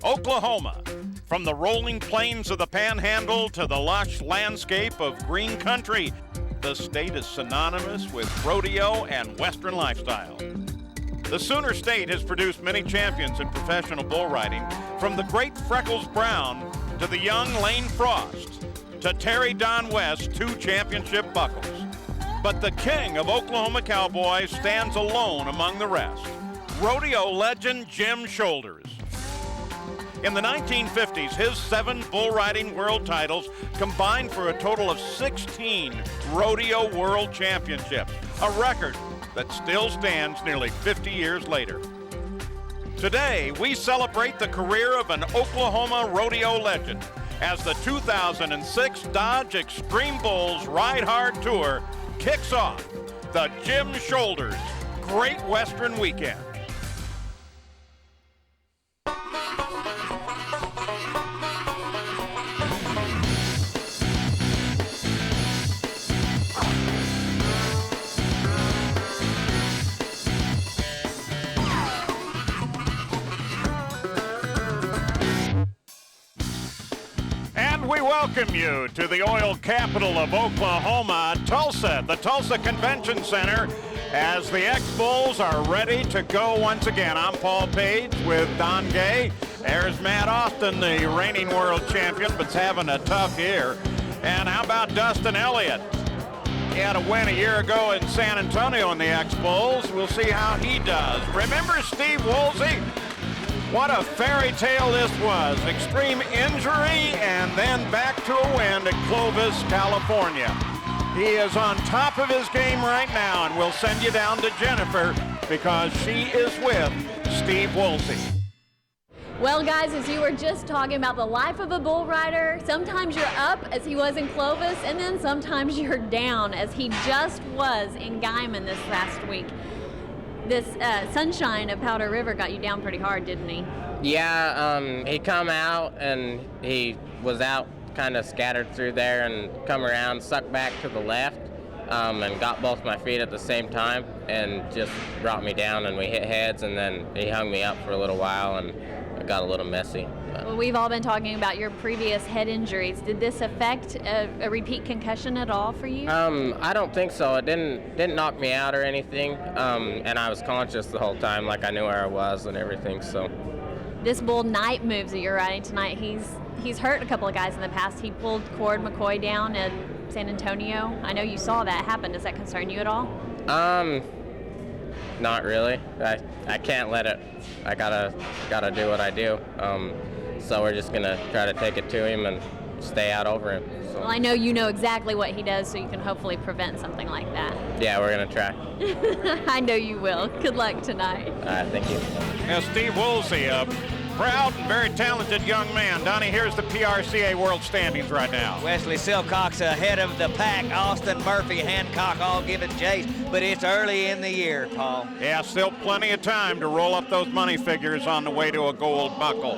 Oklahoma. From the rolling plains of the Panhandle to the lush landscape of green country, the state is synonymous with rodeo and Western lifestyle. The Sooner State has produced many champions in professional bull riding, from the great Freckles Brown to the young Lane Frost to Terry Don West's 2 championship buckles. But the king of Oklahoma cowboys stands alone among the rest, rodeo legend Jim Shoulders. In the 1950s, his 7 bull riding world titles combined for a total of 16 rodeo world championships, a record that still stands nearly 50 years later. Today, we celebrate the career of an Oklahoma rodeo legend as the 2006 Dodge Xtreme Bulls Ride Hard Tour kicks off the Jim Shoulders Great Western Weekend. We welcome you to the oil capital of Oklahoma, Tulsa, the Tulsa Convention Center, as the X-Bulls are ready to go once again. I'm Paul Page with Don Gay. There's Matt Austin, the reigning world champion, but's having a tough year. And how about Dustin Elliott? He had a win a year ago in San Antonio in the X-Bulls. We'll see how he does. Remember Steve Woolsey? What a fairy tale this was. Extreme injury and then back to a win at Clovis, California. He is on top of his game right now, and we'll send you down to Jennifer because she is with Steve Woolsey. Well, guys, as you were just talking about the life of a bull rider, sometimes you're up, as he was in Clovis, and then sometimes you're down, as he just was in Guyman this last week. This sunshine of Powder River got you down pretty hard, didn't he? Yeah, he come out and he was out kind of scattered through there and come around, sucked back to the left, and got both my feet at the same time and just brought me down, and we hit heads, and then he hung me up for a little while, and it got a little messy. Well, we've all been talking about your previous head injuries. Did this affect a repeat concussion at all for you? I don't think so. It didn't knock me out or anything, and I was conscious the whole time, like I knew where I was and everything. So this bull Knight moves that you're riding tonight, he's hurt a couple of guys in the past. He pulled Cord McCoy down at San Antonio. I know you saw that happen. Does that concern you at all? Not really. I can't let it. I gotta do what I do. So we're just gonna try to take it to him and stay out over him. So. Well, I know you know exactly what he does, so you can hopefully prevent something like that. Yeah, we're gonna try. I know you will. Good luck tonight. All right, thank you. Now, Steve Woolsey, a proud and very talented young man. Donnie, here's the PRCA world standings right now. Wesley Silcock's ahead of the pack. Austin Murphy, Hancock all giving chase, but it's early in the year, Paul. Yeah, still plenty of time to roll up those money figures on the way to a gold buckle.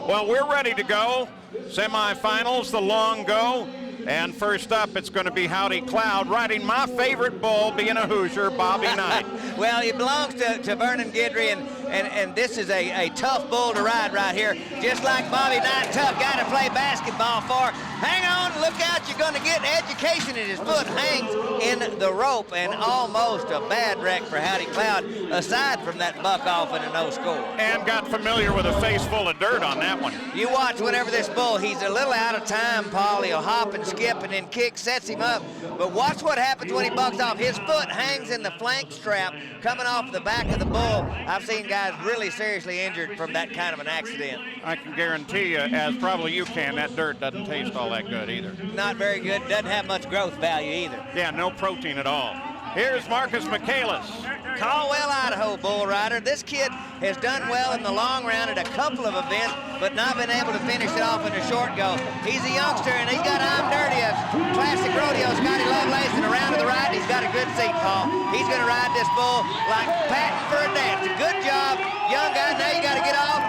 Well, we're ready to go. Semifinals, the long go. And first up, it's going to be Howdy Cloud riding my favorite bull, being a Hoosier, Bobby Knight. Well, he belongs to Vernon Guidry, and this is a tough bull to ride right here. Just like Bobby Knight, tough guy to play basketball for. Hang on, look out, you're going to get education, and his foot hangs in the rope, and almost a bad wreck for Howdy Cloud, aside from that buck off and a no score. And got familiar with a face full of dirt on that one. You watch whenever this bull, he's a little out of time, Paul. He'll hop and skip and then kick, sets him up. But watch what happens when he bucks off. His foot hangs in the flank strap coming off the back of the bull. I've seen guys really seriously injured from that kind of an accident. I can guarantee you, as probably you can, that dirt doesn't taste all that good either. Not very good. Doesn't have much growth value either. Yeah, no protein at all. Here's Marcus Michaelis. Caldwell, Idaho bull rider. This kid has done well in the long round at a couple of events, but not been able to finish it off in the short go. He's a youngster, and he's got I'm Dirty, a classic rodeo, Scotty Lovelace, and around to the right, he's got a good seat, Paul. He's going to ride this bull like patting for a dance. A good job, young guy. Now you got to get off.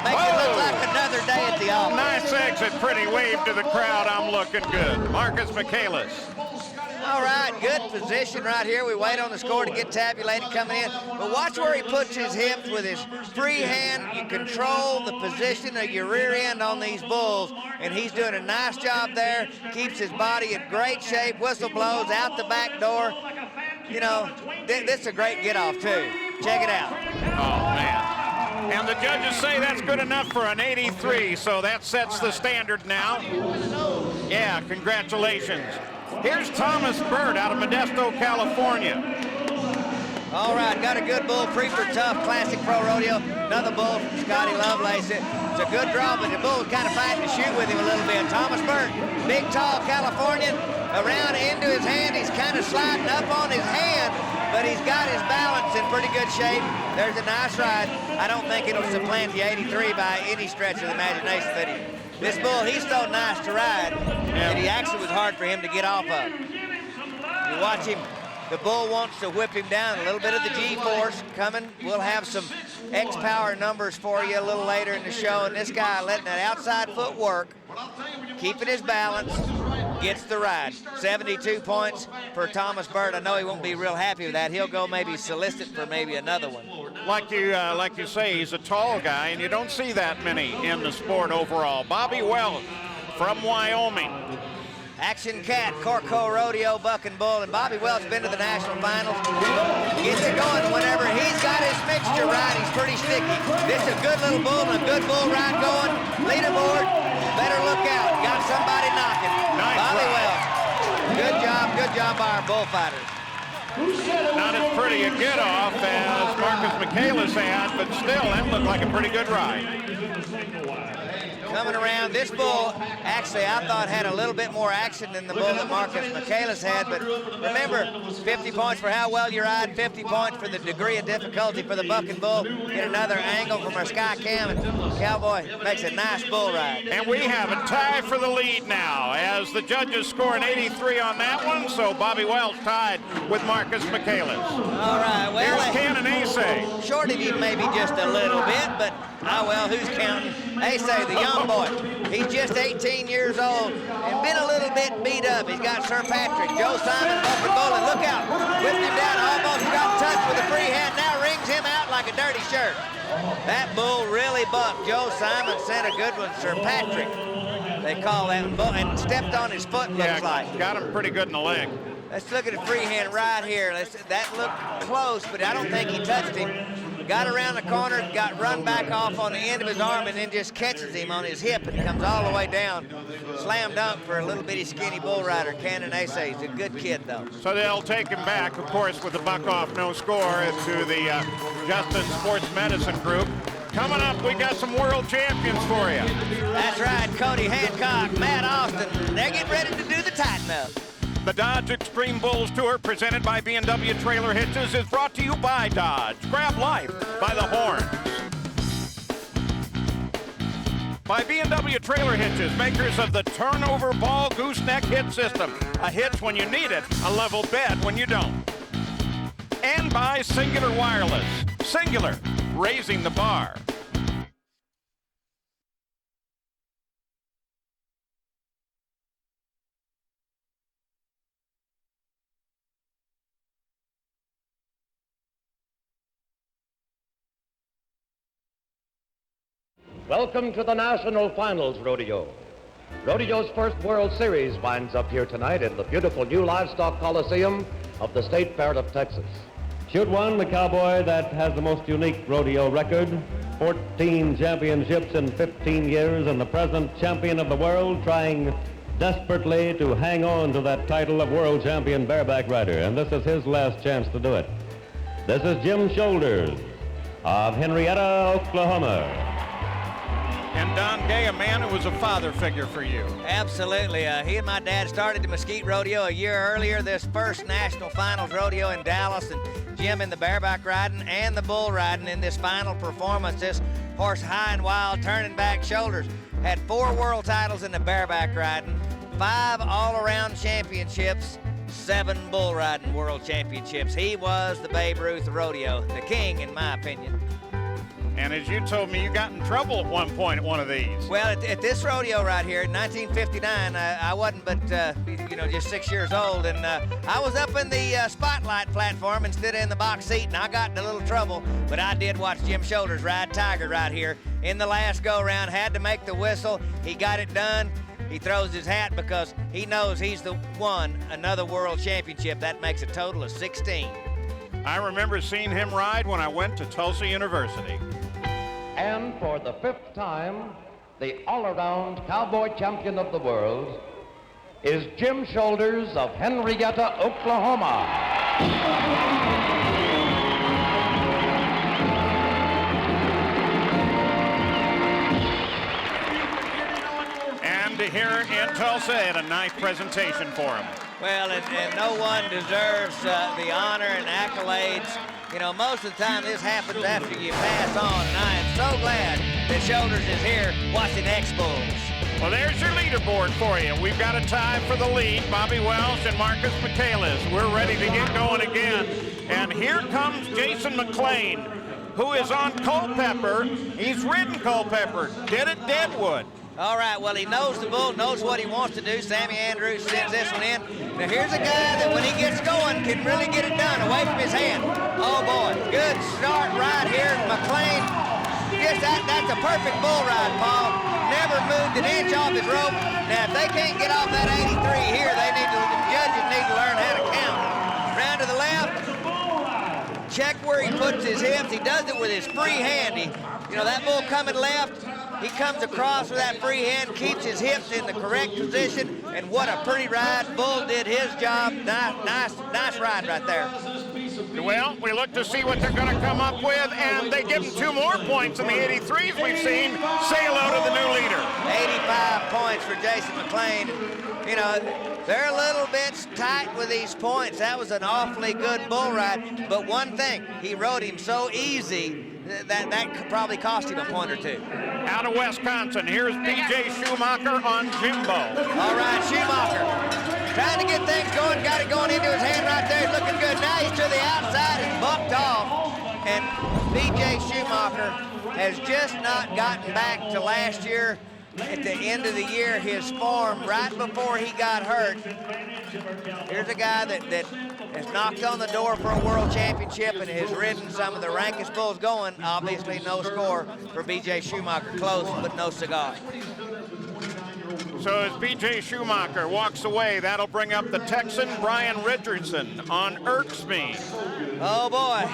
Makes it look like another day at the office. Nice exit, pretty wave to the crowd. I'm looking good. Marcus Michaelis. All right, good position right here. We wait on the score to get tabulated coming in. But watch where he puts his hips with his free hand. You control the position of your rear end on these bulls, and he's doing a nice job there. Keeps his body in great shape. Whistle blows out the back door. You know, this is a great get-off, too. Check it out. Oh, man. And the judges say that's good enough for an 83, so that sets the standard now. Yeah, congratulations. Here's Thomas Bird out of Modesto, California. All right, got a good bull, Preeper Tough, Classic Pro Rodeo. Another bull from Scotty Lovelace. It's a good draw, but the bull's kind of fighting to shoot with him a little bit. Thomas Bird, big, tall Californian, around into his hand. He's kind of sliding up on his hand, but he's got his balance in pretty good shape. There's a nice ride. I don't think it'll supplant the 83 by any stretch of the imagination, but this bull, he's so nice to ride that he actually was hard for him to get off of. You watch him, the bull wants to whip him down. A little bit of the G-force coming. We'll have some X-Power numbers for you a little later in the show, and this guy letting that outside foot work, keeping his balance, gets the ride. 72 points for Thomas Bird. I know he won't be real happy with that. He'll go maybe solicit for maybe another one. Like you say, he's a tall guy, and you don't see that many in the sport overall. Bobby Wells from Wyoming. Action Cat, Corco Rodeo, Buck and Bull, and Bobby Wells been to the national finals. Gets it going whenever he's got his mixture right. He's pretty sticky. This is a good little bull and a good bull ride going. Leaderboard, better look out. Got somebody knocking. Nice Bobby ride. Wells. Good job by our bullfighters. Not as pretty a get-off as Marcus Michaelis had, but still, that looked like a pretty good ride. Coming around, this bull, actually, I thought had a little bit more action than the bull that Marcus Michaelis had, but remember, 50 points for how well you ride, 50 points for the degree of difficulty for the Buck and Bull. Get another angle from our sky cam, and Cowboy makes a nice bull ride. And we have a tie for the lead now, as the judges score an 83 on that one, so Bobby Wells tied with Marcus Michaelis. All right, well, here's Ken and Ace. Shorted him maybe just a little bit, but well, who's counting? Ace, the young boy, he's just 18 years old and been a little bit beat up. He's got Sir Patrick, Joe Simon, Buck and Bull, and look out, whipped him down, almost got touched with a free hand, now rings him out like a dirty shirt. That bull really bucked. Joe Simon sent a good one, Sir Patrick. They call that bull, and stepped on his foot, looks like. Got him pretty good in the leg. Let's look at the free hand right here. That looked close, but I don't think he touched him. Got around the corner, got run back off on the end of his arm, and then just catches him on his hip and comes all the way down. Slam dunk for a little bitty skinny bull rider, Cannon Ace. He's a good kid, though. So they'll take him back, of course, with the buck off, no score, to the Justin Sports Medicine Group. Coming up, we got some world champions for you. That's right, Cody Hancock, Matt Austin. They're getting ready to do the tighten up. The Dodge Xtreme Bulls Tour, presented by B&W Trailer Hitches, is brought to you by Dodge. Grab life by the horns. By B&W Trailer Hitches, makers of the turnover ball gooseneck hitch system. A hitch when you need it, a level bed when you don't. And by Singular Wireless. Singular, raising the bar. Welcome to the National Finals Rodeo. Rodeo's first World Series winds up here tonight in the beautiful new Livestock Coliseum of the State Fair of Texas. Shoot one, the cowboy that has the most unique rodeo record, 14 championships in 15 years, and the present champion of the world, trying desperately to hang on to that title of world champion bareback rider, and this is his last chance to do it. This is Jim Shoulders of Henrietta, Oklahoma. And Don Gay, a man who was a father figure for you. Absolutely. He and my dad started the Mesquite Rodeo a year earlier, this first National Finals Rodeo in Dallas, and Jim in the bareback riding and the bull riding in this final performance. This horse high and wild, turning back shoulders. Had 4 world titles in the bareback riding, 5 all-around championships, 7 bull riding world championships. He was the Babe Ruth rodeo, the king in my opinion. And as you told me, you got in trouble at one point at one of these. Well, at this rodeo right here in 1959, I wasn't but, just 6 years old, and I was up in the spotlight platform instead of in the box seat, and I got in a little trouble, but I did watch Jim Shoulders ride Tiger right here in the last go-round, had to make the whistle. He got it done. He throws his hat because he knows he's won another world championship. That makes a total of 16. I remember seeing him ride when I went to Tulsa University. And for the 5th time, the all-around cowboy champion of the world is Jim Shoulders of Henrietta, Oklahoma. And here in Tulsa, had a nice presentation for him. Well, and no one deserves the honor and accolades. You know, most of the time this happens after you pass on, and I am so glad that Shoulders is here watching X-Bulls. Well, there's your leaderboard for you. We've got a tie for the lead, Bobby Welsh and Marcus Michaelis. We're ready to get going again. And here comes Jason McLean, who is on Culpeper. He's ridden Culpeper, did it Deadwood. All right, well, he knows the bull, knows what he wants to do. Sammy Andrews sends this one in. Now, here's a guy that when he gets going can really get it done away from his hand. Oh, boy, good start right here. McLean, that's a perfect bull ride, Paul. Never moved an inch off his rope. Now, if they can't get off that 83 here, the judges need to learn how to count. Round to the left. Check where he puts his hips. He does it with his free hand. That bull coming left, he comes across with that free hand, keeps his hips in the correct position, and what a pretty ride. Bull did his job. Nice ride right there. Well, we look to see what they're going to come up with, and they give him 2 more points in the 83s we've seen. Say hello to the new leader. 85 points for Jason McLean. They're a little bit tight with these points. That was an awfully good bull ride, but one thing, he rode him so easy that could probably cost him a point or 2. Out of Wisconsin, here's B.J. Schumacher on Jimbo. All right, Schumacher trying to get things going, got it going into his hand right there. He's looking good. Now he's to the outside and bucked off. And B.J. Schumacher has just not gotten back to last year. At the end of the year, his form right before he got hurt. Here's a guy that has knocked on the door for a world championship and has ridden some of the rankest bulls going. Obviously, no score for B.J. Schumacher. Close, but no cigar. So as B.J. Schumacher walks away, that'll bring up the Texan Brian Richardson on Xtreme. Oh, boy.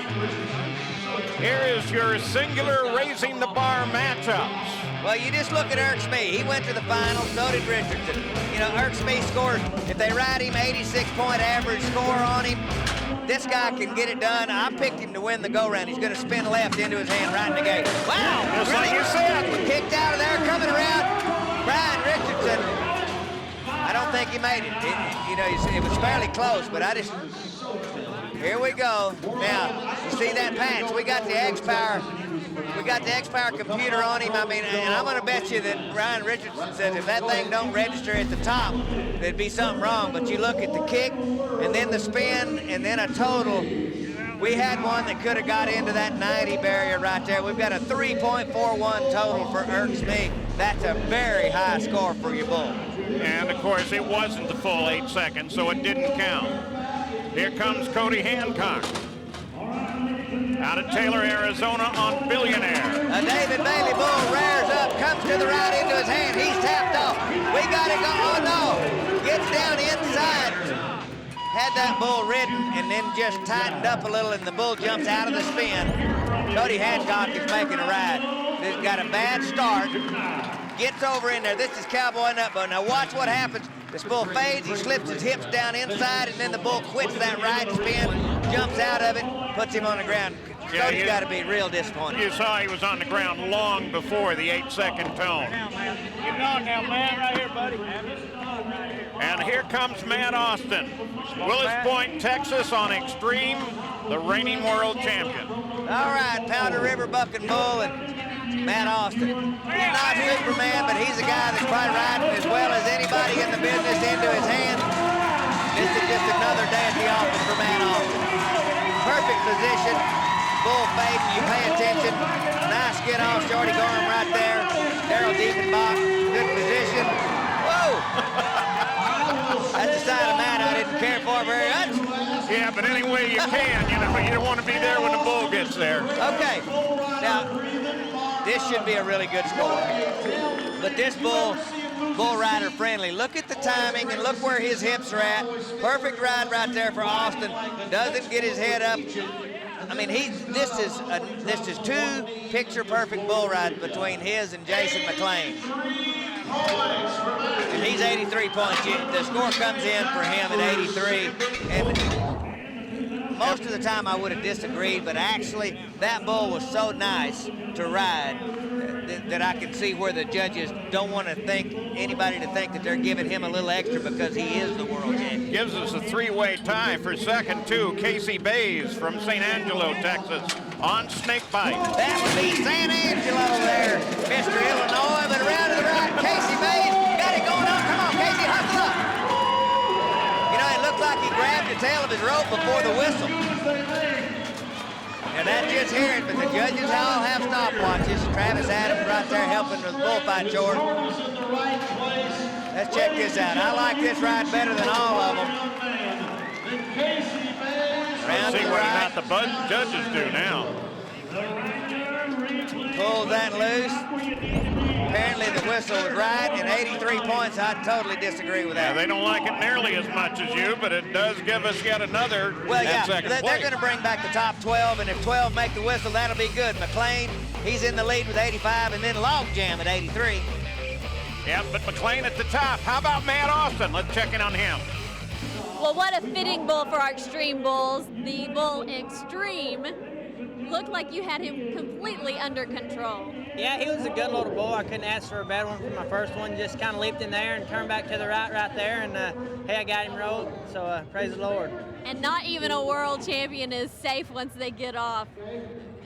Here is your singular raising the bar matchups. Well, you just look at Xtreme. He went to the final, so did Richardson. Xtreme scores, if they ride him, 86-point average score on him. This guy can get it done. I picked him to win the go-round. He's going to spin left into his hand right in the gate. Wow! Just like you said. Kicked out of there, coming around. Brian Richardson, I don't think he made it. It was fairly close, but here we go. Now, you see that patch? We got the X-Power. We got the X-Power computer on him. And I'm going to bet you that Brian Richardson says if that thing don't register at the top, there'd be something wrong. But you look at the kick, and then the spin, and then a total. We had one that could have got into that 90 barrier right there. We've got a 3.41 total for Xtreme. That's a very high score for your bull. And, of course, it wasn't the full 8 seconds, so it didn't count. Here comes Cody Hancock. Out of Taylor, Arizona on Billionaire. A David Bailey bull rears up, comes to the right into his hand. He's tapped off. We got to go. Oh, no. Gets down inside. Had that bull ridden and then just tightened up a little, and the bull jumps out of the spin. Cody Hancock is making a ride. He's got a bad start. Gets over in there. This is cowboying up. But now watch what happens. This bull fades. He slips his hips down inside, and then the bull quits that right spin, jumps out of it, puts him on the ground. Yeah, Cody's got to be real disappointed. You saw he was on the ground long before the 8-second tone. Get it on now, man. Right here, buddy. And here comes Matt Austin. Willis Point, Texas on Xtreme, the reigning world champion. All right, Powder River bucking bull and Matt Austin. He's not Superman, but he's a guy that's probably riding as well as anybody in the business into his hand. This is just another day at the office for Matt Austin. Perfect position. bull fading, you pay attention. Nice get off, Shorty Gorham right there. Daryl Diefenbach, good position. Whoa! That's the side of Matt I didn't care for very much. Yeah, but any way you can, you know, you don't want to be there when the bull gets there. Okay, now, this should be a really good score. But this bull rider friendly. Look at the timing and look where his hips are at. Perfect ride right there for Austin. Doesn't get his head up. I mean, this is two picture-perfect bull rides between his and Jason McLean. And he's 83 points. The score comes in for him at 83. And most of the time I would have disagreed, but actually that bull was so nice to ride that I can see where the judges don't want anybody to think that they're giving him a little extra because he is the world champion. Gives us a three-way tie for second, too. Casey Bays from St. Angelo, Texas, on snakebite. That would be San Angelo there, Mr. Illinois, but around to the right, Casey Bays got it going on. Come on, Casey, hustle up. You know, it looked like he grabbed the tail of his rope before the whistle. And that just hear it, but the judges all have stopwatches. Travis Adams right there helping with the bullfight, George. Let's check this out. I like this ride better than all of them. Let's see what not the judges do now. Pulls that loose. Apparently the whistle was right, and 83 points, I totally disagree with that. Yeah, they don't like it nearly as much as you, but it does give us yet another second place. They're going to bring back the top 12, and if 12 make the whistle, that'll be good. McLean, he's in the lead with 85, and then Logjam at 83. Yeah, but McLean at the top. How about Matt Austin? Let's check in on him. Well, what a fitting bull for our Xtreme bulls. The bull Xtreme looked like you had him completely under control. Yeah, he was a good little bull. I couldn't ask for a better one for my first one. Just kind of leaped in there and turned back to the right there, and hey, I got him rolled, so praise the Lord. And not even a world champion is safe once they get off,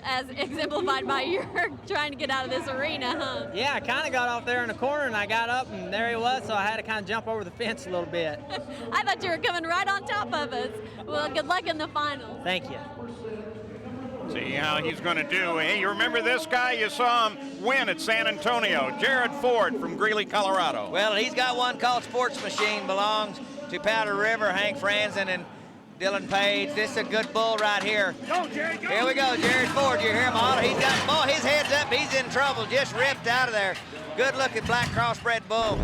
as exemplified by your trying to get out of this arena, huh? Yeah, I kind of got off there in the corner, and I got up, and there he was, so I had to kind of jump over the fence a little bit. I thought you were coming right on top of us. Well, good luck in the finals. Thank you. See how he's going to do. Hey, you remember this guy? You saw him win at San Antonio. Jared Ford from Greeley, Colorado. Well, he's got one called Sports Machine, belongs to Powder River, Hank Franzen and Dylan Page. This is a good bull right here. Go, Jared, go. Here we go, Jared Ford. You hear him all. He's got the ball. His head's up. He's in trouble. Just ripped out of there. Good looking black crossbred bull.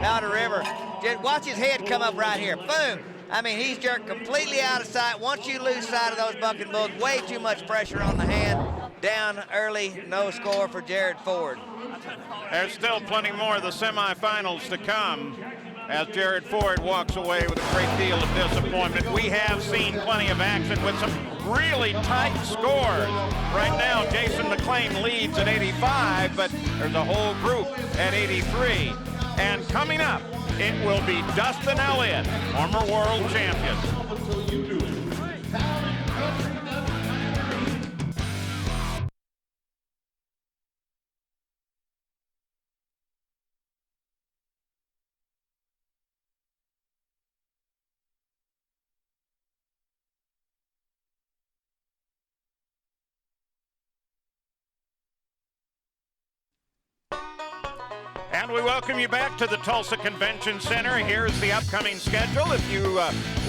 Powder River. Just watch his head come up right here. Boom. I mean, he's jerked completely out of sight. Once you lose sight of those bucking bulls, way too much pressure on the hand. Down early, no score for Jared Ford. There's still plenty more of the semifinals to come as Jared Ford walks away with a great deal of disappointment. We have seen plenty of action with some really tight scores. Right now, Jason McLean leads at 85, but there's a whole group at 83. And coming up, it will be Dustin Elliott, former world champion. And we welcome you back to the Tulsa Convention Center. Here's the upcoming schedule. If you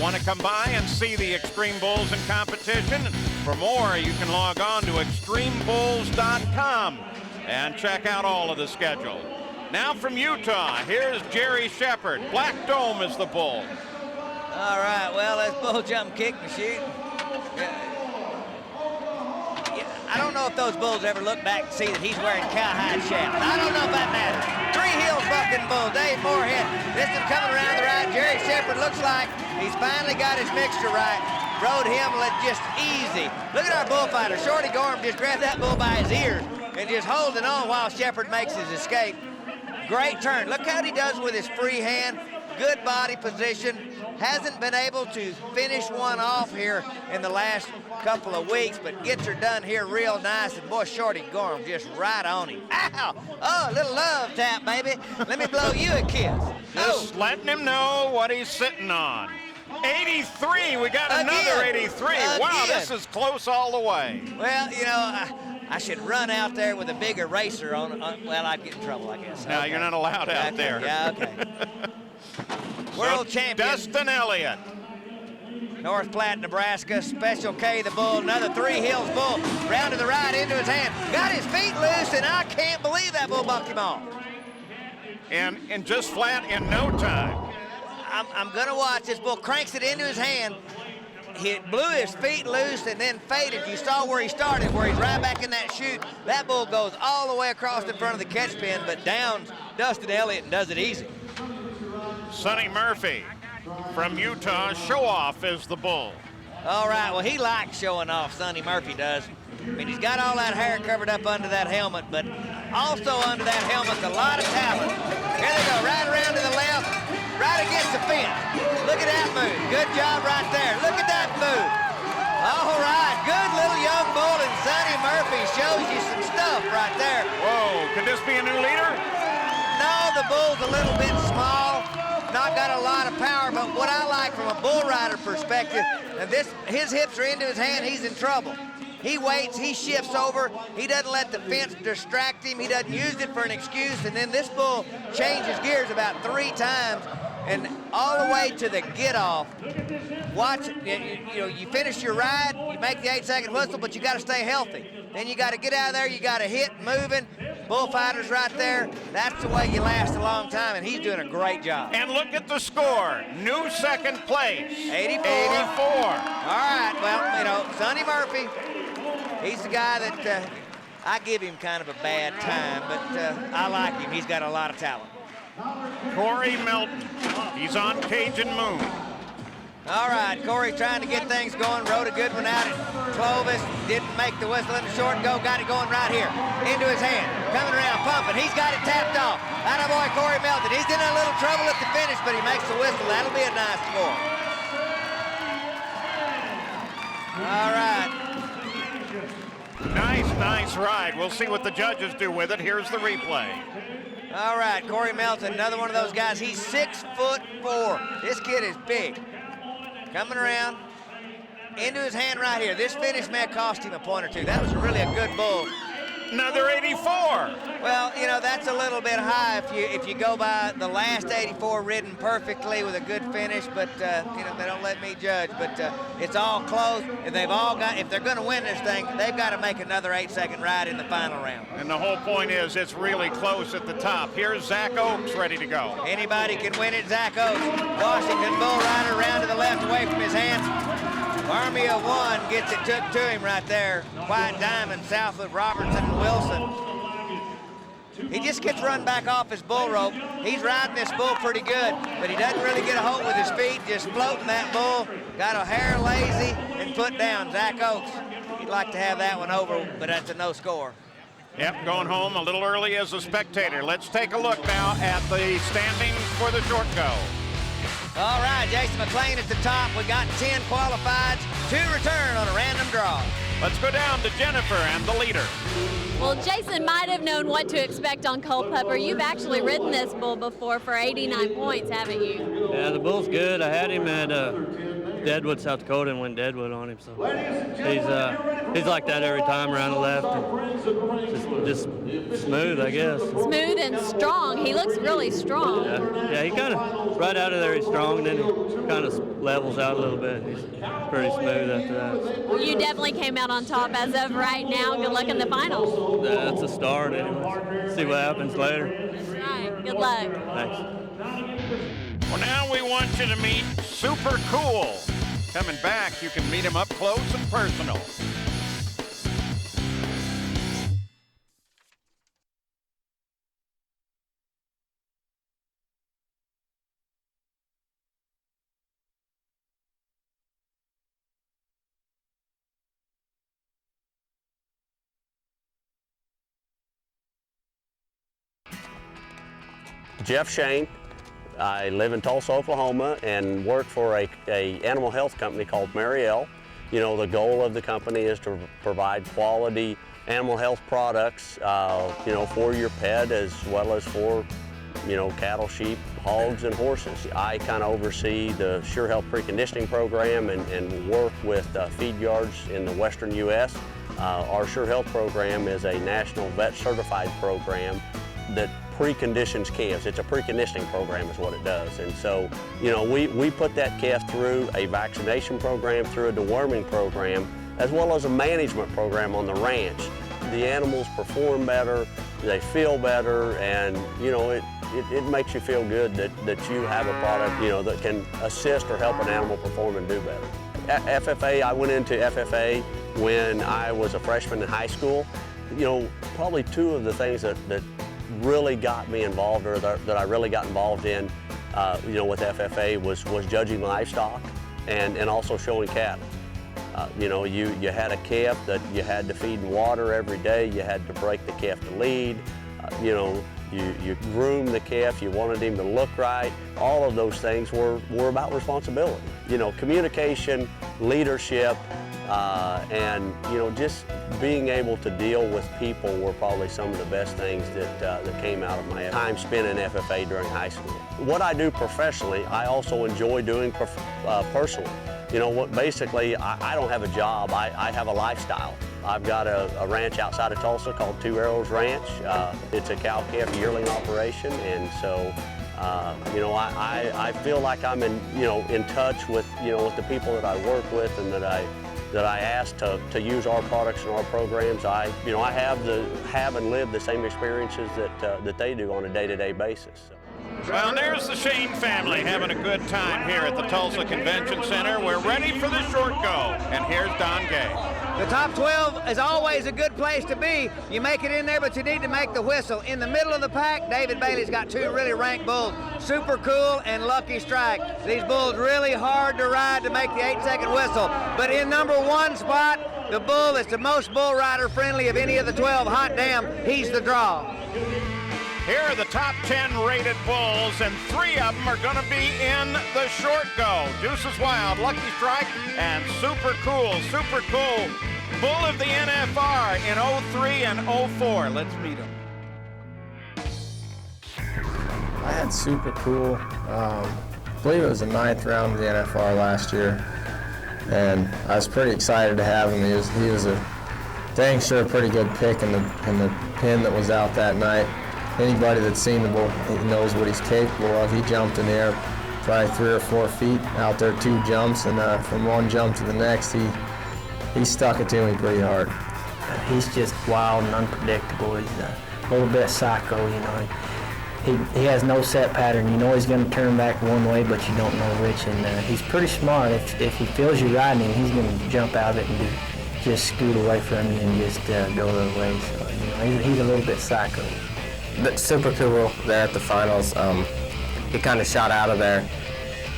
want to come by and see the Xtreme Bulls in competition, for more, you can log on to extremebulls.com and check out all of the schedule. Now from Utah, here's Jerry Shepard. Black Dome is the bull. All right, well, that's bull jump, kick, and shoot. I don't know if those bulls ever look back and see that he's wearing cowhide shafts. I don't know if that matters. Three Hills bucking bull, Dave Moorhead. This is coming around the right. Jerry Shepard looks like he's finally got his mixture right. Rode him just easy. Look at our bullfighter. Shorty Gorham just grabbed that bull by his ears and just holding on while Shepard makes his escape. Great turn. Look how he does with his free hand. Good body position. Hasn't been able to finish one off here in the last couple of weeks, but gets her done here real nice. And boy, Shorty Gorham just right on him. Ow! Oh, a little love tap, baby. Let me blow you a kiss. Just letting him know what he's sitting on. 83, we got another 83. Wow, this is close all the way. Well, you know, I should run out there with a big eraser on well, I'd get in trouble, I guess. No, you're not allowed out there. Yeah, okay. World champion. Dustin Elliott. North Platte, Nebraska, Special K, the bull, another Three Hills bull, round to the right into his hand. Got his feet loose, and I can't believe that bull bucked him off. And just flat in no time. I'm gonna watch. This bull cranks it into his hand. He blew his feet loose and then faded. You saw where he started, where he's right back in that chute. That bull goes all the way across in front of the catch pin, but downs Dustin Elliott and does it easy. Sonny Murphy from Utah, Show Off is the bull. All right, well, he likes showing off, Sonny Murphy does. I mean, he's got all that hair covered up under that helmet, but also under that helmet's a lot of talent. Here they go, right around to the left, right against the fence. Look at that move. Good job right there. Look at that move. All right, good little young bull, and Sonny Murphy shows you some stuff right there. Whoa, could this be a new leader? No, the bull's a little bit small, not got a lot of power, but what I like from a bull rider perspective, and his hips are into his hand, he's in trouble. He waits, he shifts over, he doesn't let the fence distract him, he doesn't use it for an excuse, and then this bull changes gears about 3 times, and all the way to the get-off. Watch, you finish your ride, you make the 8-second whistle, but you got to stay healthy. Then you got to get out of there, you got to hit, moving. Bullfighters right there, that's the way you last a long time, and he's doing a great job. And look at the score, new second place. 84. 84. All right, well, Sonny Murphy, he's the guy that I give him kind of a bad time, but I like him. He's got a lot of talent. Corey Melton, he's on Cajun Moon. All right, Corey trying to get things going. Rode a good one out at Clovis. Didn't make the whistle in the short go. Got it going right here. Into his hand. Coming around, pumping. He's got it tapped off. Attaboy, Corey Melton. He's in a little trouble at the finish, but he makes the whistle. That'll be a nice score. All right. Nice ride. We'll see what the judges do with it. Here's the replay. All right, Corey Melton, another one of those guys. He's 6'4". This kid is big. Coming around into his hand right here. This finish may have cost him a point or two. That was really a good bull. Another 84. Well, that's a little bit high if you go by the last 84 ridden perfectly with a good finish, but they don't let me judge. But it's all close, and if they're going to win this thing, they've got to make another 8-second ride in the final round. And the whole point is it's really close at the top. Here's Zach Oakes ready to go. Anybody can win it, Zach Oakes. Washington bull rider around to the left away from his hands. Army of One gets it took to him right there. White Diamond south of Robertson and Wilson. He just gets run back off his bull rope. He's riding this bull pretty good, but he doesn't really get a hold with his feet, just floating that bull. Got a hair lazy and put down. Zach Oakes, he'd like to have that one over, but that's a no score. Yep, going home a little early as a spectator. Let's take a look now at the standings for the short go. All right, Jason McLean at the top. We got 10 qualifieds, 2 return on a random draw. Let's go down to Jennifer and the leader. Well, Jason might have known what to expect on Culpepper. You've actually ridden this bull before for 89 points, haven't you? Yeah, the bull's good. I had him at Deadwood, South Dakota, and went Deadwood on him. So he's like that every time around the left. Just smooth, I guess. Smooth and strong. He looks really strong. Yeah, he kind of, right out of there he's strong, and then he kind of levels out a little bit. He's pretty smooth after that. Well, you definitely came out on top as of right now. Good luck in the finals. That's a start anyway. See what happens later. All right, good luck. Thanks. Well, now we want you to meet Super Cool. Coming back, you can meet him up close and personal. Jeff Shane. I live in Tulsa, Oklahoma, and work for a animal health company called Mariel. The goal of the company is to provide quality animal health products, for your pet as well as for you know, cattle, sheep, hogs, and horses. I kind of oversee the Sure Health preconditioning program and work with feed yards in the western U.S. Our Sure Health program is a national vet certified program that preconditions calves. It's a preconditioning program is what it does. And so, you know, we put that calf through a vaccination program, through a deworming program, as well as a management program on the ranch. The animals perform better, they feel better, and, you know, it makes you feel good that you have a product, you know, that can assist or help an animal perform and do better. FFA, I went into FFA when I was a freshman in high school. You know, probably two of the things that really got me involved, or that I really got involved in, you know, with FFA was judging livestock and also showing cattle. You know, you had a calf that you had to feed and water every day. You had to break the calf to lead. You know, you groomed the calf. You wanted him to look right. All of those things were about responsibility. You know, communication, leadership, and, you know, just being able to deal with people were probably some of the best things that came out of my time spent in FFA during high school. What I do professionally, I also enjoy doing personally. You know what? Basically, I don't have a job. I have a lifestyle. I've got a ranch outside of Tulsa called Two Arrows Ranch. It's a cow-calf yearling operation, and so you know, I feel like I'm in touch with with the people that I work with, and that I ask to use our products and our programs. I have and live the same experiences that they do on a day-to-day basis. So. Well, there's the Shane family having a good time here at the Tulsa Convention Center. We're ready for the short go, and here's Don Gay. The top 12 is always a good place to be. You make it in there, but you need to make the whistle. In the middle of the pack, David Bailey's got two really ranked bulls, Super Cool and Lucky Strike. These bulls really hard to ride to make the 8-second whistle. But in number 1 spot, the bull is the most bull rider friendly of any of the 12. Hot damn, he's the draw. Here are the top 10 rated bulls, and 3 of them are going to be in the short go. Deuces Wild, Lucky Strike, and Super Cool. Super Cool, bull of the NFR in 03 and 04. Let's meet him. I had Super Cool. I believe it was the 9th round of the NFR last year, and I was pretty excited to have him. He was a dang sure pretty good pick in the pin that was out that night. Anybody that's seen the bull knows what he's capable of. He jumped in the air probably 3 or 4 feet out there, 2 jumps, and from one jump to the next, he stuck it to me pretty hard. He's just wild and unpredictable. He's a little bit psycho, you know. He has no set pattern. You know he's going to turn back one way, but you don't know which. And he's pretty smart. If he feels you riding him, he's going to jump out of it and just scoot away from you and just go the other way. So, you know, he's a little bit psycho. But Super Cool there at the finals, he kind of shot out of there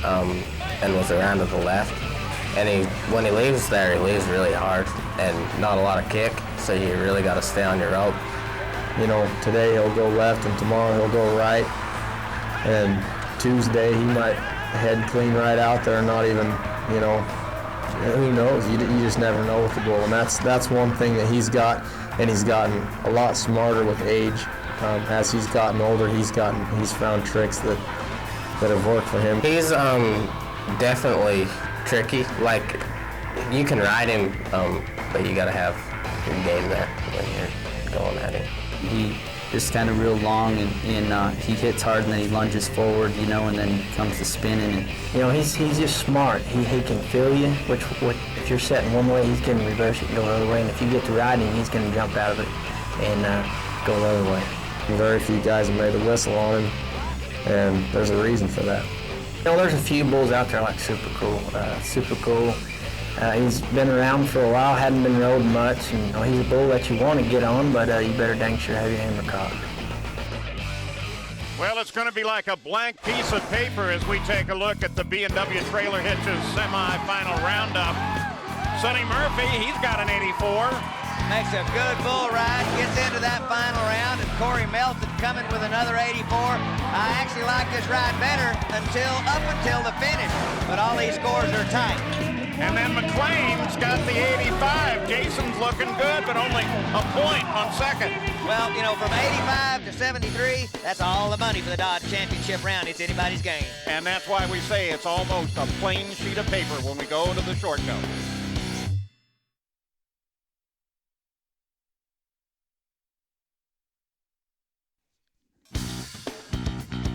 and was around to the left. And when he leaves there, he leaves really hard and not a lot of kick, so you really got to stay on your rope. You know, today he'll go left and tomorrow he'll go right. And Tuesday he might head clean right out there and not even, you know, who knows? You just never know with the bull. And that's one thing that he's got, and he's gotten a lot smarter with age. As he's gotten older, he's found tricks that have worked for him. He's definitely tricky. Like, you can ride him, but you got to have your game there when you're going at him. He is kind of real long, and he hits hard, and then he lunges forward, you know, and then comes to spinning. And you know, he's just smart. He can feel you. If you're setting one way, he's going to reverse it and go the other way. And if you get to riding, he's going to jump out of it and go the other way. Very few guys have made the whistle on him, and there's a reason for that. You know, there's a few bulls out there like Super Cool. Super Cool. He's been around for a while, hadn't been rode much, and you know, he's a bull that you want to get on, but you better dang sure have your hammer cocked. Well, it's going to be like a blank piece of paper as we take a look at the B&W Trailer Hitches semifinal roundup. Sonny Murphy, he's got an 84. Makes a good bull ride, gets into that final round, and Corey Melton coming with another 84. I actually like this ride better up until the finish, but all these scores are tight. And then McLean's got the 85. Jason's looking good, but only a point on second. Well, you know, from 85 to 73, that's all the money for the Dodge Championship round. It's anybody's game. And that's why we say it's almost a plain sheet of paper when we go to the short go.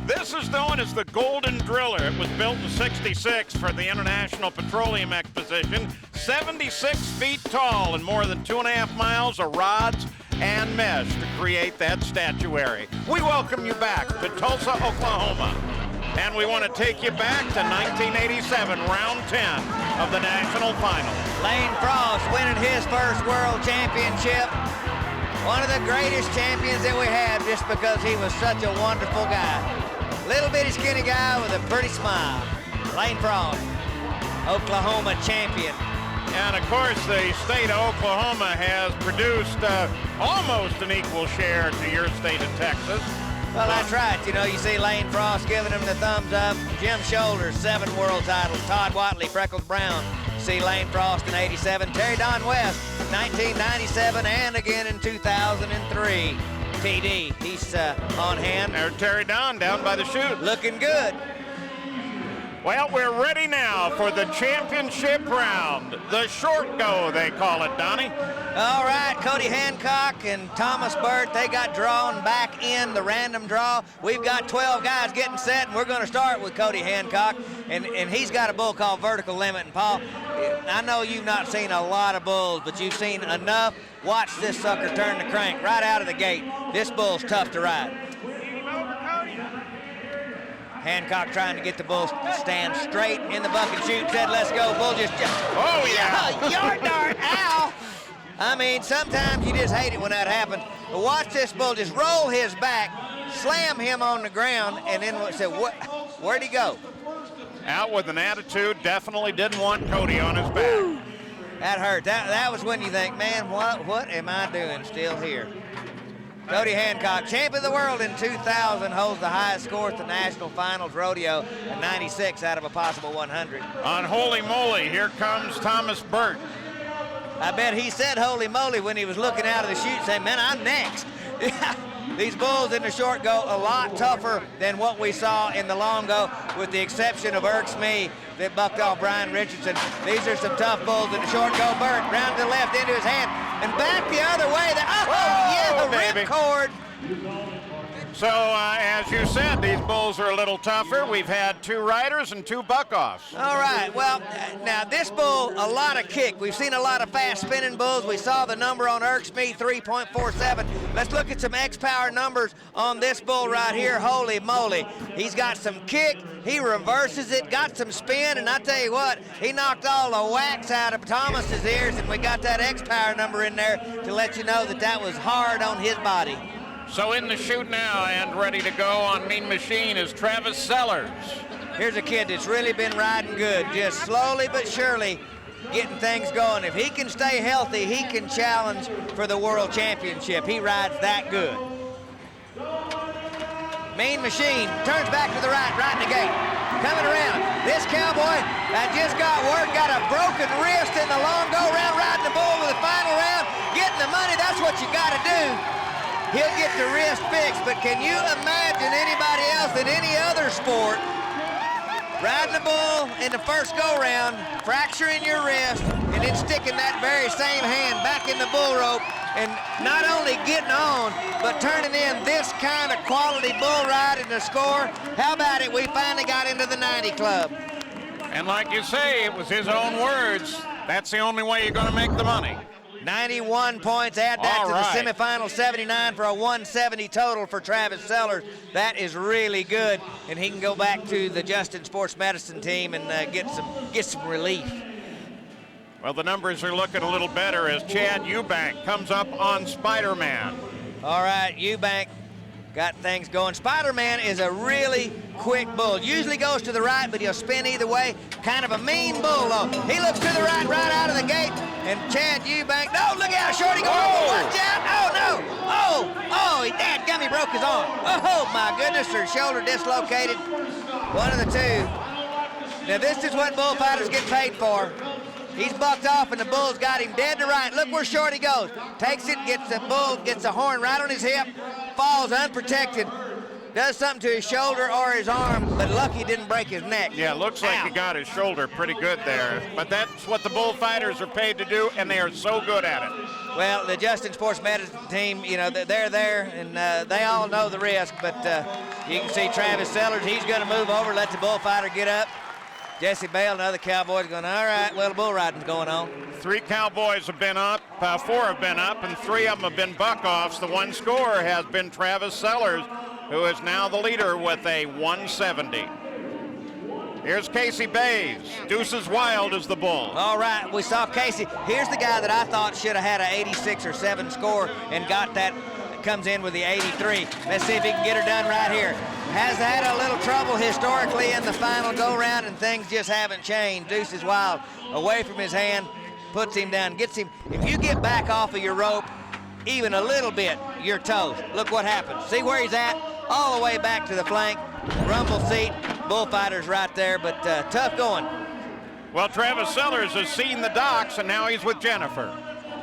This is known as the Golden Driller. It was built in '66 for the International Petroleum Exposition. 76 feet tall and more than 2.5 miles of rods and mesh to create that statuary. We welcome you back to Tulsa, Oklahoma. And we want to take you back to 1987, round 10 of the national final. Lane Frost winning his first world championship. One of the greatest champions that we have just because he was such a wonderful guy. Little bitty skinny guy with a pretty smile. Lane Frost, Oklahoma champion. And of course, the state of Oklahoma has produced almost an equal share to your state of Texas. Well, that's right. You know, you see Lane Frost giving him the thumbs up. Jim Shoulders, 7 world titles. Todd Watley, Freckles Brown. See Lane Frost in 87. Terry Don West, 1997, and again in 2003. TD, he's on hand. There's Terry Don down by the chute. Looking good. Well, we're ready now for the championship round. The short go, they call it, Donnie. All right, Cody Hancock and Thomas Burt, they got drawn back in the random draw. We've got 12 guys getting set, and we're going to start with Cody Hancock, and he's got a bull called Vertical Limit. And Paul, I know you've not seen a lot of bulls, but you've seen enough. Watch this sucker turn the crank right out of the gate. This bull's tough to ride. Hancock trying to get the bull to stand straight in the bucket chute. Said, let's go. Bull just oh, yeah. Yard dart, ow. I mean, sometimes you just hate it when that happens. But watch this bull just roll his back, slam him on the ground, and then said, where'd he go? Out with an attitude, definitely didn't want Cody on his back. Woo. That hurt. That was when you think, man, what am I doing still here? Cody Hancock, champion of the world in 2000, holds the highest score at the National Finals Rodeo at 96 out of a possible 100. On Holy Moly, here comes Thomas Burt. I bet he said holy moly when he was looking out of the chute saying, man, I'm next. These bulls in the short go a lot tougher than what we saw in the long go, with the exception of Xtreme that bucked off Brian Richardson. These are some tough bulls in the short go. Burt round to the left into his hand and back the other way. The ripcord. So, as you said, these bulls are a little tougher. We've had 2 riders and 2 buck-offs. All right, well, now this bull, a lot of kick. We've seen a lot of fast spinning bulls. We saw the number on Xtreme, 3.47. Let's look at some X-Power numbers on this bull right here. Holy moly. He's got some kick. He reverses it, got some spin, and I tell you what, he knocked all the wax out of Thomas's ears, and we got that X-Power number in there to let you know that that was hard on his body. So in the chute now and ready to go on Mean Machine is Travis Sellers. Here's a kid that's really been riding good, just slowly but surely getting things going. If he can stay healthy, he can challenge for the World Championship. He rides that good. Mean Machine turns back to the right in the gate. Coming around. This cowboy just got word, got a broken wrist in the long go round, riding the bull with the final round, getting the money. That's what you got to do. He'll get the wrist fixed, but can you imagine anybody else in any other sport riding the bull in the first go-round, fracturing your wrist, and then sticking that very same hand back in the bull rope, and not only getting on, but turning in this kind of quality bull ride in the score? How about it? We finally got into the 90 club. And like you say, it was his own words. That's the only way you're going to make the money. 91 points, add that to the semifinal, 79 for a 170 total for Travis Sellers. That is really good, and he can go back to the Justin Sports Medicine team and get some relief. Well, the numbers are looking a little better as Chad Eubank comes up on Spider-Man. All right, Eubank got things going. Spider-Man is a really quick bull. Usually goes to the right, but he'll spin either way. Kind of a mean bull, though. He looks to the right out of the gate. And Chad Eubank, no, look out, Shorty going over. Watch out. Oh, no. He dadgummy broke his arm. Oh, my goodness, or shoulder dislocated. One of the two. Now, this is what bullfighters get paid for. He's bucked off, and the bull's got him dead to right. Look where Shorty goes. Takes it, gets the bull, gets the horn right on his hip, falls unprotected. Does something to his shoulder or his arm, but lucky didn't break his neck. Yeah, looks like he got his shoulder pretty good there. But that's what the bullfighters are paid to do, and they are so good at it. Well, the Justin Sports Medicine team, you know, they're there, and they all know the risk. But you can see Travis Sellers, he's going to move over, let the bullfighter get up. Jesse Bale, another Cowboy's going, all right, well, the bull riding's going on. 3 Cowboys have been up, 4 have been up, and 3 of them have been buck-offs. The one scorer has been Travis Sellers, who is now the leader with a 170. Here's Casey Bays. Deuces Wild is the bull. All right, we saw Casey. Here's the guy that I thought should have had an 86 or 7 score and got that, comes in with the 83. Let's see if he can get her done right here. Has had a little trouble historically in the final go-round, and things just haven't changed. Deuces Wild away from his hand, puts him down, gets him. If you get back off of your rope even a little bit, you're toast. Look what happens. See where he's at? All the way back to the flank. Rumble seat. Bullfighters right there, but tough going. Well, Travis Sellers has seen the docks, and now he's with Jennifer.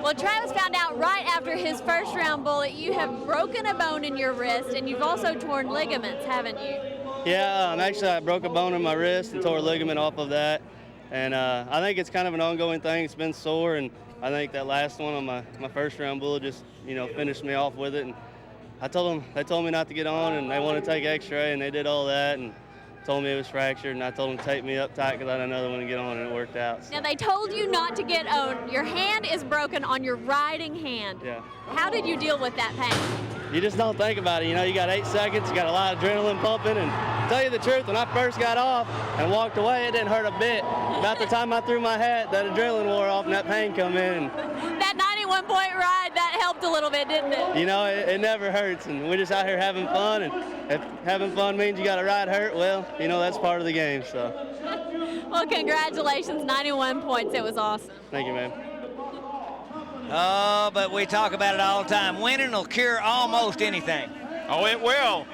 Well, Travis found out right after his first round bull that you have broken a bone in your wrist, and you've also torn ligaments, haven't you? Yeah, actually I broke a bone in my wrist and tore a ligament off of that. And I think it's kind of an ongoing thing. It's been sore, and I think that last one on my first round bull just, you know, finished me off with it. And they told me not to get on, and they wanted to take X-ray, and they did all that, and told me it was fractured, and I told them to tape me up tight because I had another one to get on, and it worked out. So. Now, they told you not to get on. Your hand is broken on your riding hand. Yeah. How did you deal with that pain? You just don't think about it. You know, you got 8 seconds, you got a lot of adrenaline pumping, and to tell you the truth, when I first got off and walked away, it didn't hurt a bit. About the time I threw my hat, that adrenaline wore off and that pain come in. That 91-point ride, that helped a little bit, didn't it? You know, it never hurts, and we're just out here having fun, and if having fun means you got to ride hurt, well, you know, that's part of the game, so. Well, congratulations, 91 points. It was awesome. Thank you, man. Oh, but we talk about it all the time. Winning will cure almost anything. Oh, it will.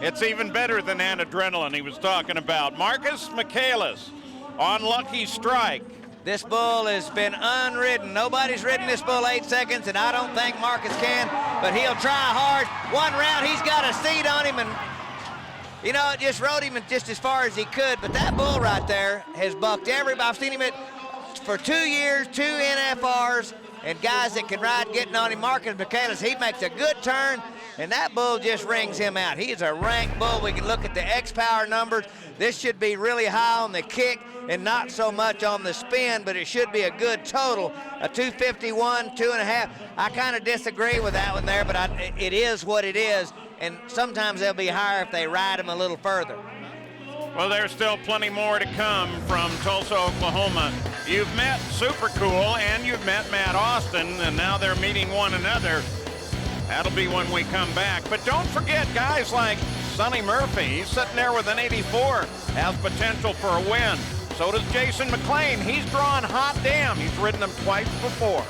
It's even better than that adrenaline he was talking about. Marcus Michaelis on Lucky Strike. This bull has been unridden. Nobody's ridden this bull 8 seconds, and I don't think Marcus can, but he'll try hard. One round, he's got a seat on him, and, you know, it just rode him just as far as he could, but that bull right there has bucked everybody. I've seen him for 2 years, 2 NFRs, and guys that can ride getting on him. Marcus Michaelis, he makes a good turn, and that bull just rings him out. He's a ranked bull. We can look at the X-Power numbers. This should be really high on the kick and not so much on the spin, but it should be a good total, a 251, 2.5. I kind of disagree with that one there, but it is what it is, and sometimes they'll be higher if they ride them a little further. Well, there's still plenty more to come from Tulsa, Oklahoma. You've met Super Cool and you've met Matt Austin, and now they're meeting one another. That'll be when we come back. But don't forget guys like Sonny Murphy. He's sitting there with an 84, has potential for a win. So does Jason McLean. He's drawn hot damn. He's ridden them twice before.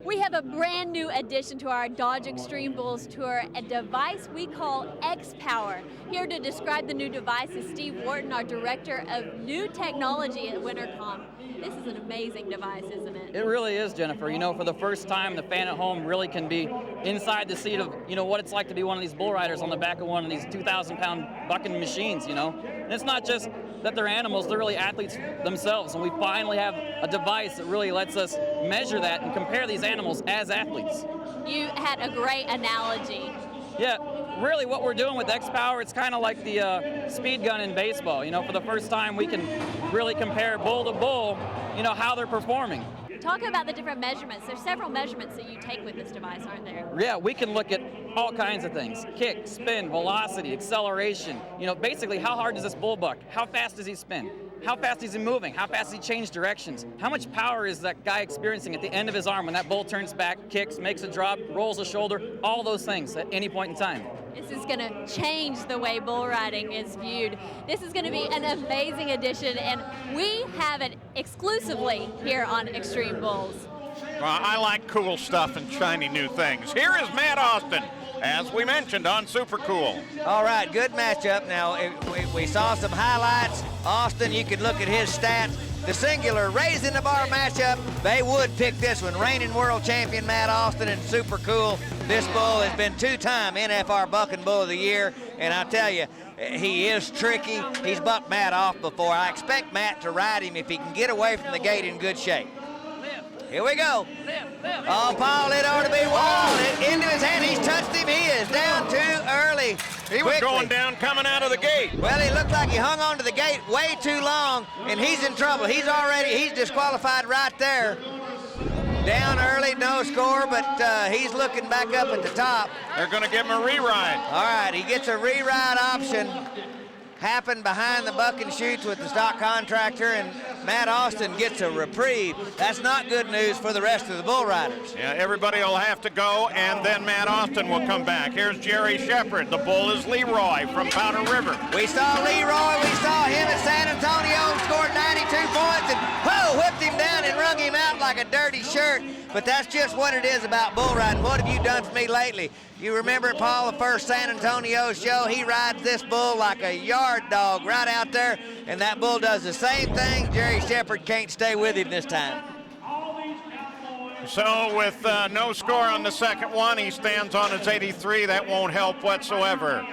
We have a brand new addition to our Dodge Xtreme Bulls Tour, a device we call X-Power. Here to describe the new device is Steve Wharton, our Director of New Technology at WinterCom. This is an amazing device, isn't it? It really is, Jennifer. You know, for the first time, the fan at home really can be inside the seat of, you know, what it's like to be one of these bull riders on the back of one of these 2,000-pound bucking machines, you know. And it's not just that they're animals, they're really athletes themselves, and we finally have a device that really lets us measure that and compare these animals as athletes. You had a great analogy. Yeah, really what we're doing with X-Power, it's kind of like the speed gun in baseball. You know, for the first time we can really compare bull to bull, you know, how they're performing. Talk about the different measurements. There's several measurements that you take with this device, aren't there? Yeah, we can look at all kinds of things. Kick, spin, velocity, acceleration. You know, basically how hard does this bull buck? How fast does he spin? how fast is he moving? How fast does he change directions? How much power is that guy experiencing at the end of his arm when that bull turns back, kicks, makes a drop, rolls a shoulder, all those things at any point in time? This is going to change the way bull riding is viewed. This is going to be an amazing addition, and we have it exclusively here on Xtreme Bulls. Well, I like cool stuff and shiny new things. Here is Matt Austin, as we mentioned on Super Cool. All right, good matchup. Now, we saw some highlights. Austin, you can look at his stats. The singular raising the bar matchup, they would pick this one. Reigning world champion Matt Austin and Super Cool. This bull has been two-time NFR Bucking Bull of the Year, and I tell you, he is tricky. He's bucked Matt off before. I expect Matt to ride him if he can get away from the gate in good shape. Here we go. Oh, Paul, it ought to be walled. Into his hand, he's touched him. He is down too early. He was going down coming out of the gate. Well, he looked like he hung onto the gate way too long, and he's in trouble. He's disqualified right there. Down early, no score, but he's looking back up at the top. They're going to give him a reride. All right, he gets a reride option. Happened behind the buck and shoots with the stock contractor, and Matt Austin gets a reprieve. That's not good news for the rest of the bull riders. Yeah, everybody will have to go, and then Matt Austin will come back. Here's Jerry Shepard. The bull is Leroy from Powder River. We saw Leroy. We saw him at San Antonio, scored 92 points, and whipped him down and wrung him out like a dirty shirt. But that's just what it is about bull riding. What have you done for me lately? You remember, Paul, the first San Antonio show? He rides this bull like a yard dog right out there, and that bull does the same thing. Jerry Shepard can't stay with him this time. So with no score on the second one, he stands on his 83. That won't help whatsoever.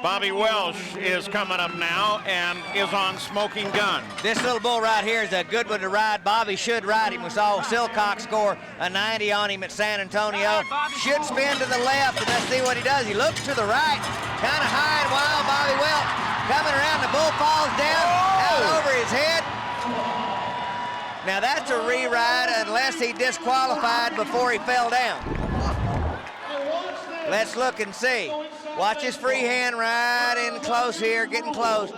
Bobby Welsh is coming up now and is on Smoking Gun. This little bull right here is a good one to ride. Bobby should ride him. We saw Silcock score a 90 on him at San Antonio. Should spin to the left, and let's see what he does. He looks to the right, kind of high and wild. Bobby Welsh coming around. The bull falls down out over his head. Now that's a re-ride unless he disqualified before he fell down. Let's look and see. Watch his free hand right in close here, getting close.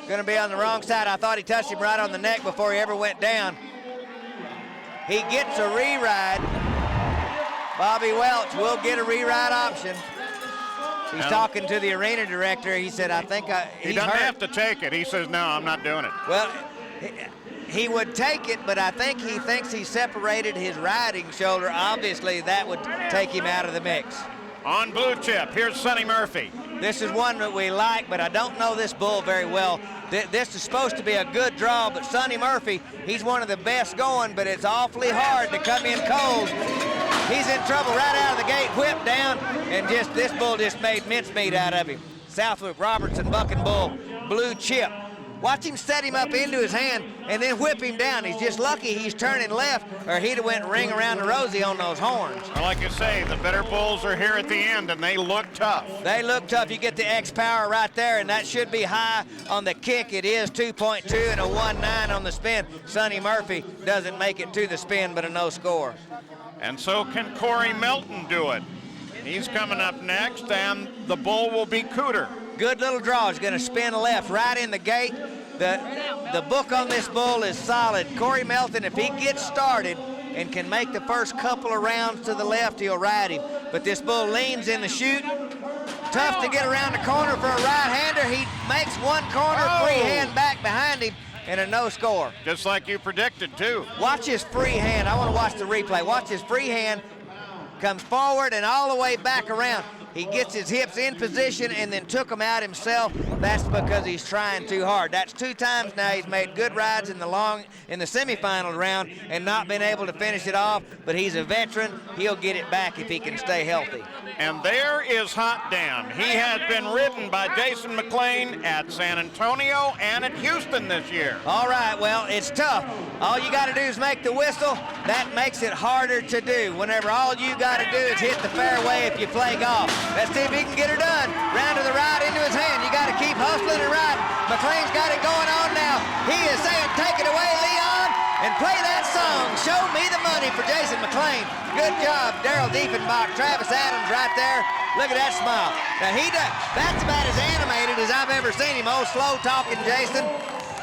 Gonna be on the wrong side. I thought he touched him right on the neck before he ever went down. He gets a re-ride. Bobby Welch will get a re-ride option. He's talking to the arena director. He said, I think he doesn't have to take it. He says, no, I'm not doing it. Well, he would take it, but I think he thinks he separated his riding shoulder. Obviously, that would take him out of the mix. On blue chip, here's Sonny Murphy. This is one that we like, but I don't know this bull very well. This is supposed to be a good draw, but Sonny Murphy, he's one of the best going, but it's awfully hard to come in cold. He's in trouble right out of the gate, whipped down, and this bull just made mincemeat out of him. Southwick Robertson bucking bull, blue chip. Watch him set him up into his hand and then whip him down. He's just lucky he's turning left, or he'd have went ring around the rosy on those horns. Well, like you say, the better bulls are here at the end, and they look tough. They look tough. You get the X power right there, and that should be high on the kick. It is 2.2 and a 1.9 on the spin. Sonny Murphy doesn't make it to the spin, but a no score. And so can Corey Melton do it. He's coming up next, and the bull will be Cooter. Good little draw. He's going to spin left right in the gate. The book on this bull is solid. Corey Melton, if he gets started and can make the first couple of rounds to the left, he'll ride him. But this bull leans in the chute. Tough to get around the corner for a right-hander. He makes one corner, free hand back behind him, and a no score. Just like you predicted, too. Watch his free hand. I want to watch the replay. Watch his free hand. Comes forward and all the way back around. He gets his hips in position and then took them out himself. That's because he's trying too hard. That's 2 times now he's made good rides in the semifinal round and not been able to finish it off, but he's a veteran. He'll get it back if he can stay healthy. And there is Hot Damn. He has been ridden by Jason McLean at San Antonio and at Houston this year. All right, well, it's tough. All you got to do is make the whistle. That makes it harder to do. Whenever all you got to do is hit the fairway if you play golf. Let's see if he can get her done. Round to the right into his hand. You got to keep hustling and riding. McLean's got it going on now. He is saying, take it away, Leon, and play that song, Show Me the Money, for Jason McLean. Good job, Daryl Diefenbach, Travis Adams right there. Look at that smile. Now that's about as animated as I've ever seen him. Old slow talking Jason.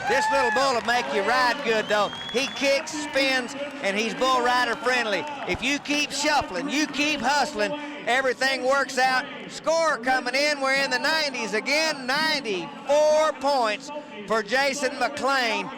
This little bull will make you ride good, though. He kicks, spins, and he's bull rider friendly. If you keep shuffling, you keep hustling, everything works out. Score coming in, we're in the 90s again, 94 points for Jason McLean.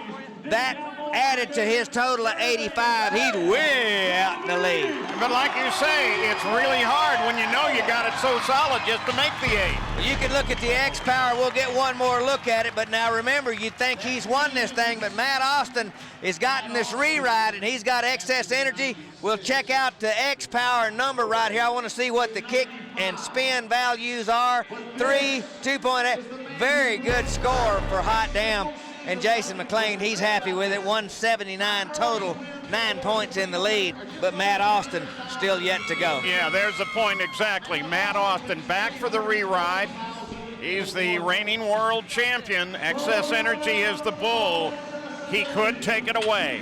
That added to his total of 85. He's way out in the lead. But like you say, it's really hard when you know you got it so solid just to make the 8. You can look at the X Power. We'll get one more look at it. But now remember, you'd think he's won this thing, but Matt Austin has gotten this re-ride, and he's got excess energy. We'll check out the X Power number right here. I want to see what the kick and spin values are. 3, 2.8. Very good score for Hot Damn. And Jason McLean, he's happy with it. 179 total, 9 points in the lead, but Matt Austin still yet to go. Yeah, there's the point exactly. Matt Austin back for the re-ride. He's the reigning world champion. Excess Energy is the bull. He could take it away.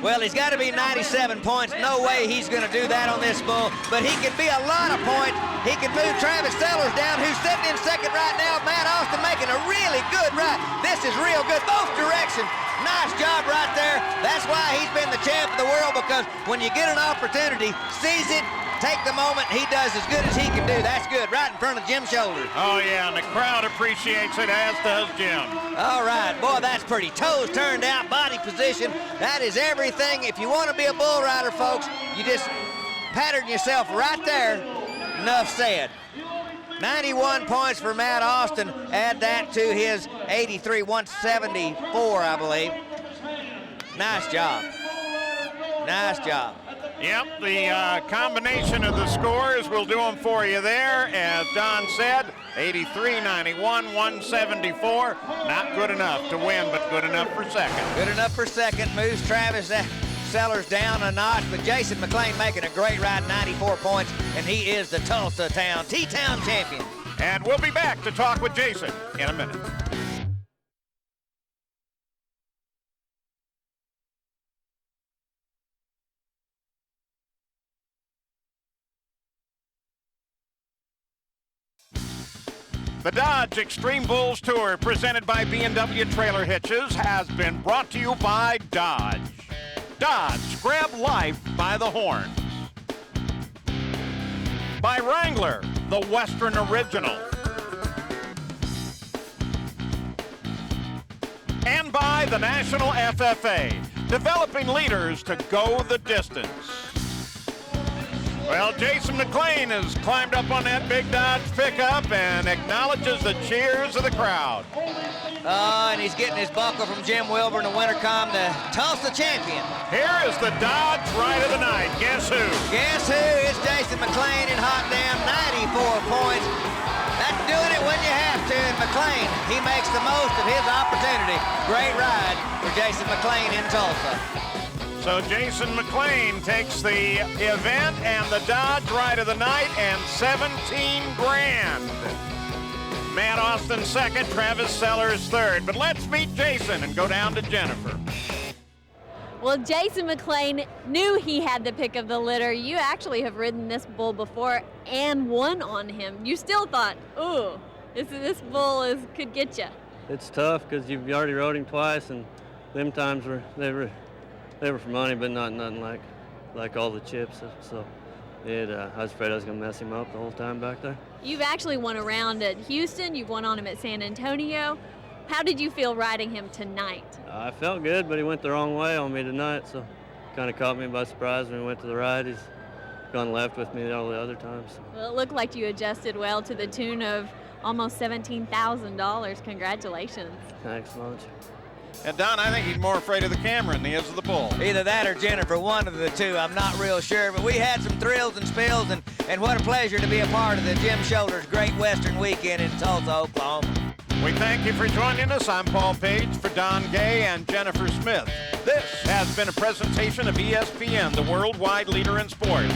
Well, he's got to be 97 points. No way he's going to do that on this bull, but he can be a lot of points. He can move Travis Sellers down, who's sitting in second right now. Matt Austin making a really good ride. This is real good, both directions. Nice job right there. That's why he's been the champ of the world, because when you get an opportunity, seize it, take the moment. He does as good as he can do. That's good, right in front of Jim's shoulder. Oh, yeah, and the crowd appreciates it, as does Jim. All right, boy, that's pretty. Toes turned out, body position. That is everything. If you want to be a bull rider, folks, you just pattern yourself right there. Enough said. 91 points for Matt Austin. Add that to his 83, 174, I believe. Nice job. Nice job. Yep, the combination of the scores, we'll do them for you there. As Don said, 83, 91, 174. Not good enough to win, but good enough for second. Good enough for second. Moves Travis Sellers down a notch, but Jason McLean making a great ride, 94 points, and he is the Tulsa T-Town champion. And we'll be back to talk with Jason in a minute. The Dodge Xtreme Bulls Tour, presented by B&W Trailer Hitches, has been brought to you by Dodge. Dodge, grab life by the horns. By Wrangler, the Western Original. And by the National FFA, developing leaders to go the distance. Well, Jason McLean has climbed up on that big Dodge pickup and acknowledges the cheers of the crowd. And he's getting his buckle from Jim Wilbur in the Wintercom, the Tulsa champion. Here is the Dodge Ride of the Night. Guess who? Guess who? It's Jason McLean in Hot Damn, 94 points. That's doing it when you have to, and McLean, he makes the most of his opportunity. Great ride for Jason McLean in Tulsa. So Jason McLean takes the event and the Dodge Ride of the Night and 17 grand. Matt Austin second, Travis Sellers third. But let's meet Jason and go down to Jennifer. Well, Jason McLean knew he had the pick of the litter. You actually have ridden this bull before and won on him. You still thought, ooh, this bull could get you. It's tough because you've already rode him twice, and them times they were for money, but not nothing like all the chips. So I was afraid I was going to mess him up the whole time back there. You've actually won around at Houston. You've won on him at San Antonio. How did you feel riding him tonight? I felt good, but he went the wrong way on me tonight, so kind of caught me by surprise when he went to the right. He's gone left with me all the other times. Well, it looked like you adjusted well to the tune of almost $17,000. Congratulations. Thanks much. And Don, I think he's more afraid of the camera than he is of the bull. Either that or Jennifer, one of the two. I'm not real sure, but we had some thrills and spills, and what a pleasure to be a part of the Jim Shoulders Great Western Weekend in Tulsa, Oklahoma. We thank you for joining us. I'm Paul Page for Don Gay and Jennifer Smith. This has been a presentation of ESPN, the worldwide leader in sports.